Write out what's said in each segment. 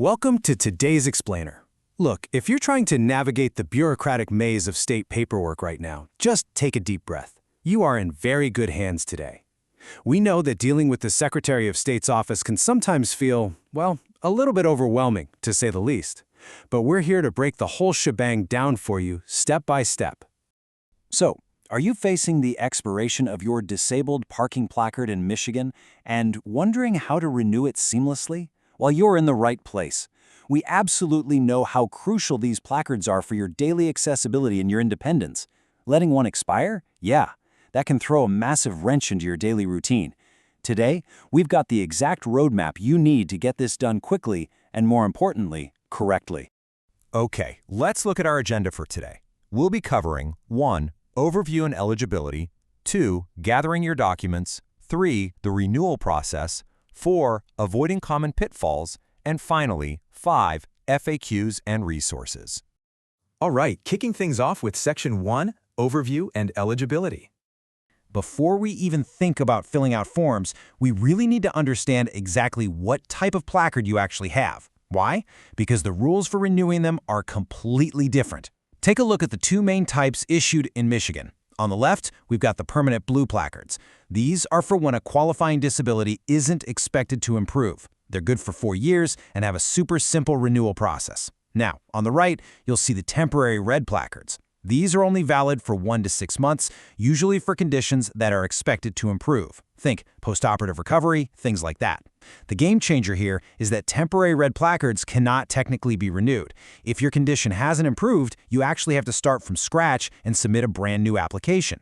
Welcome to today's Explainer. Look, if you're trying to navigate the bureaucratic maze of state paperwork right now, just take a deep breath. You are in very good hands today. We know that dealing with the Secretary of State's office can sometimes feel, well, a little bit overwhelming, to say the least. But we're here to break the whole shebang down for you, step by step. So, are you facing the expiration of your disabled parking placard in Michigan and wondering how to renew it seamlessly? Well, you're in the right place. We absolutely know how crucial these placards are for your daily accessibility and your independence. Letting one expire? Yeah, that can throw a massive wrench into your daily routine. Today, we've got the exact roadmap you need to get this done quickly and, more importantly, correctly. Okay, let's look at our agenda for today. We'll be covering 1. Overview and eligibility, 2. Gathering your documents, 3. The renewal process, 4. Avoiding common pitfalls, and finally, 5. FAQs and resources. All right, kicking things off with Section 1, Overview and Eligibility. Before we even think about filling out forms, we really need to understand exactly what type of placard you actually have. Why? Because the rules for renewing them are completely different. Take a look at the two main types issued in Michigan. On the left, we've got the permanent blue placards. These are for when a qualifying disability isn't expected to improve. They're good for 4 years and have a super simple renewal process. Now, on the right, you'll see the temporary red placards. These are only valid for 1 to 6 months, usually for conditions that are expected to improve. Think postoperative recovery, things like that. The game changer here is that temporary red placards cannot technically be renewed. If your condition hasn't improved, you actually have to start from scratch and submit a brand new application.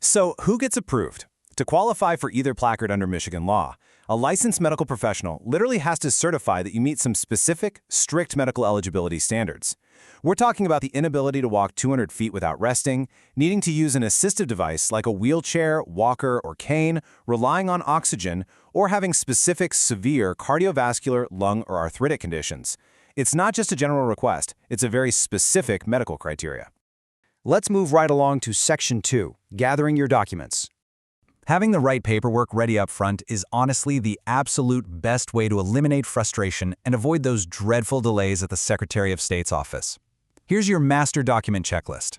So, who gets approved? To qualify for either placard under Michigan law, a licensed medical professional literally has to certify that you meet some specific, strict medical eligibility standards. We're talking about the inability to walk 200 feet without resting, needing to use an assistive device like a wheelchair, walker, or cane, relying on oxygen, or having specific severe cardiovascular, lung, or arthritic conditions. It's not just a general request, it's a very specific medical criteria. Let's move right along to Section 2, Gathering your documents. Having the right paperwork ready up front is honestly the absolute best way to eliminate frustration and avoid those dreadful delays at the Secretary of State's office. Here's your master document checklist.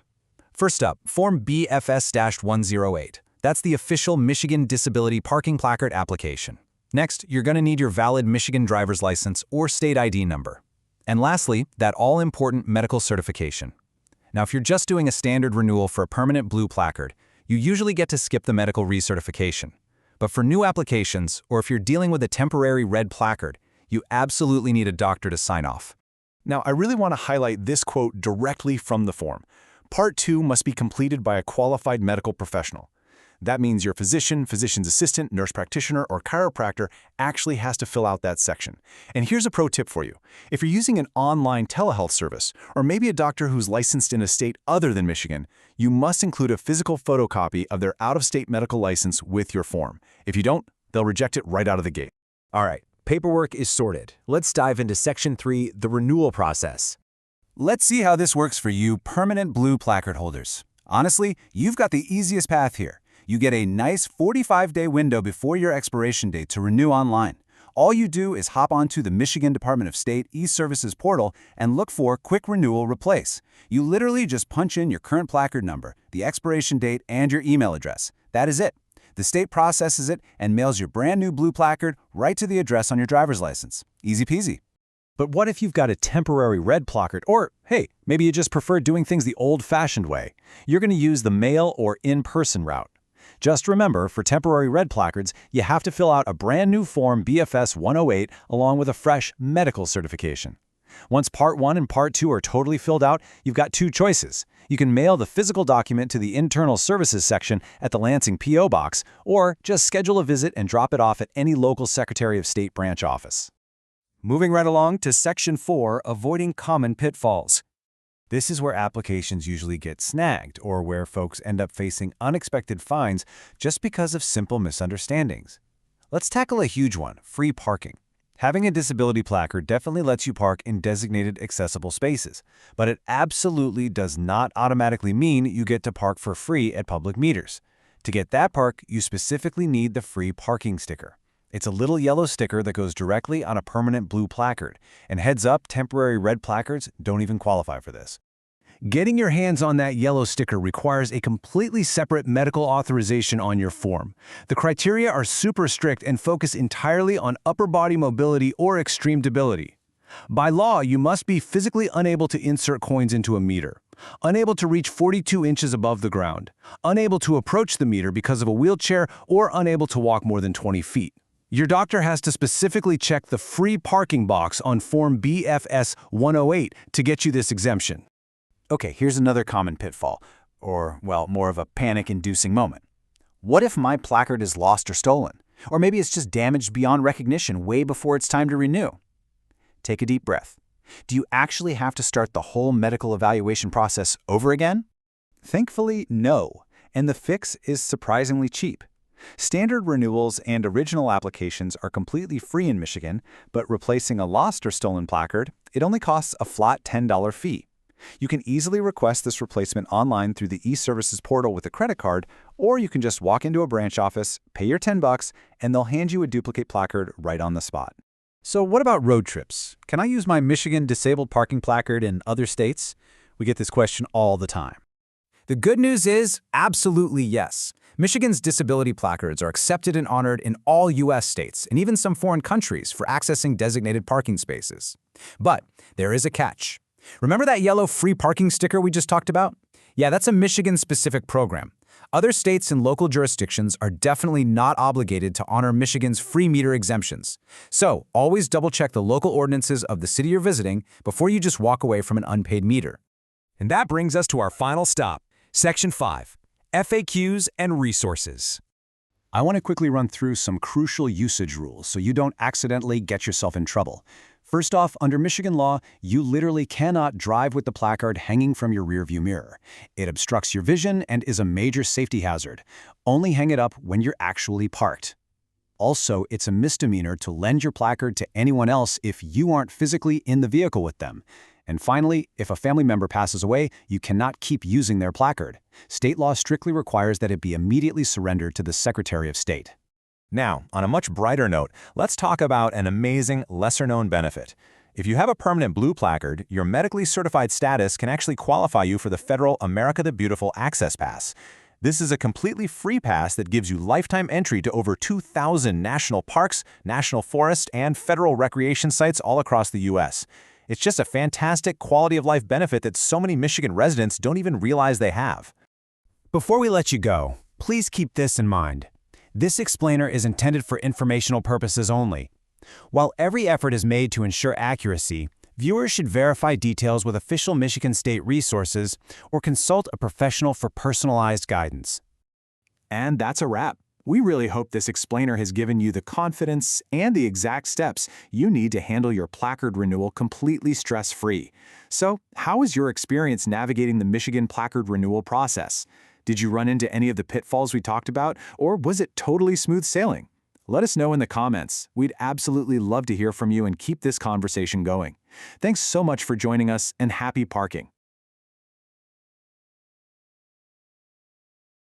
First up, Form BFS-108. That's the official Michigan Disability Parking Placard application. Next, you're going to need your valid Michigan driver's license or state ID number. And lastly, that all-important medical certification. Now, if you're just doing a standard renewal for a permanent blue placard, you usually get to skip the medical recertification. But for new applications, or if you're dealing with a temporary red placard, you absolutely need a doctor to sign off. Now, I really want to highlight this quote directly from the form. Part 2 must be completed by a qualified medical professional. That means your physician, physician's assistant, nurse practitioner, or chiropractor actually has to fill out that section. And here's a pro tip for you. If you're using an online telehealth service, or maybe a doctor who's licensed in a state other than Michigan, you must include a physical photocopy of their out-of-state medical license with your form. If you don't, they'll reject it right out of the gate. All right, paperwork is sorted. Let's dive into Section 3, the renewal process. Let's see how this works for you permanent blue placard holders. Honestly, you've got the easiest path here. You get a nice 45-day window before your expiration date to renew online. All you do is hop onto the Michigan Department of State e-Services portal and look for Quick Renewal Replace. You literally just punch in your current placard number, the expiration date, and your email address. That is it. The state processes it and mails your brand new blue placard right to the address on your driver's license. Easy peasy. But what if you've got a temporary red placard, or hey, maybe you just prefer doing things the old-fashioned way? You're going to use the mail or in-person route. Just remember, for temporary red placards, you have to fill out a brand new Form BFS-108 along with a fresh medical certification. Once Part 1 and Part 2 are totally filled out, you've got two choices. You can mail the physical document to the Internal Services section at the Lansing P.O. Box, or just schedule a visit and drop it off at any local Secretary of State branch office. Moving right along to Section 4, Avoiding Common Pitfalls. This is where applications usually get snagged or where folks end up facing unexpected fines just because of simple misunderstandings. Let's tackle a huge one, free parking. Having a disability placard definitely lets you park in designated accessible spaces, but it absolutely does not automatically mean you get to park for free at public meters. To get that park, you specifically need the free parking sticker. It's a little yellow sticker that goes directly on a permanent blue placard. And heads up, temporary red placards don't even qualify for this. Getting your hands on that yellow sticker requires a completely separate medical authorization on your form. The criteria are super strict and focus entirely on upper body mobility or extreme debility. By law, you must be physically unable to insert coins into a meter, unable to reach 42 inches above the ground, unable to approach the meter because of a wheelchair, or unable to walk more than 20 feet. Your doctor has to specifically check the free parking box on Form BFS 108 to get you this exemption. Okay, here's another common pitfall, or, well, more of a panic-inducing moment. What if my placard is lost or stolen? Or maybe it's just damaged beyond recognition way before it's time to renew? Take a deep breath. Do you actually have to start the whole medical evaluation process over again? Thankfully, no, and the fix is surprisingly cheap. Standard renewals and original applications are completely free in Michigan, but replacing a lost or stolen placard, it only costs a flat $10 fee. You can easily request this replacement online through the e-services portal with a credit card, or you can just walk into a branch office, pay your $10, and they'll hand you a duplicate placard right on the spot. So what about road trips? Can I use my Michigan disabled parking placard in other states? We get this question all the time. The good news is, absolutely yes. Michigan's disability placards are accepted and honored in all U.S. states and even some foreign countries for accessing designated parking spaces. But there is a catch. Remember that yellow free parking sticker we just talked about? Yeah, that's a Michigan-specific program. Other states and local jurisdictions are definitely not obligated to honor Michigan's free meter exemptions. So always double-check the local ordinances of the city you're visiting before you just walk away from an unpaid meter. And that brings us to our final stop, Section 5, FAQs and Resources. I want to quickly run through some crucial usage rules so you don't accidentally get yourself in trouble. First off, under Michigan law, you literally cannot drive with the placard hanging from your rearview mirror. It obstructs your vision and is a major safety hazard. Only hang it up when you're actually parked. Also, it's a misdemeanor to lend your placard to anyone else if you aren't physically in the vehicle with them. And finally, if a family member passes away, you cannot keep using their placard. State law strictly requires that it be immediately surrendered to the Secretary of State. Now, on a much brighter note, let's talk about an amazing, lesser-known benefit. If you have a permanent blue placard, your medically certified status can actually qualify you for the federal America the Beautiful Access Pass. This is a completely free pass that gives you lifetime entry to over 2,000 national parks, national forests, and federal recreation sites all across the U.S. It's just a fantastic quality-of-life benefit that so many Michigan residents don't even realize they have. Before we let you go, please keep this in mind. This explainer is intended for informational purposes only. While every effort is made to ensure accuracy, viewers should verify details with official Michigan State resources or consult a professional for personalized guidance. And that's a wrap. We really hope this explainer has given you the confidence and the exact steps you need to handle your placard renewal completely stress-free. So, how was your experience navigating the Michigan placard renewal process? Did you run into any of the pitfalls we talked about, or was it totally smooth sailing? Let us know in the comments. We'd absolutely love to hear from you and keep this conversation going. Thanks so much for joining us, and happy parking!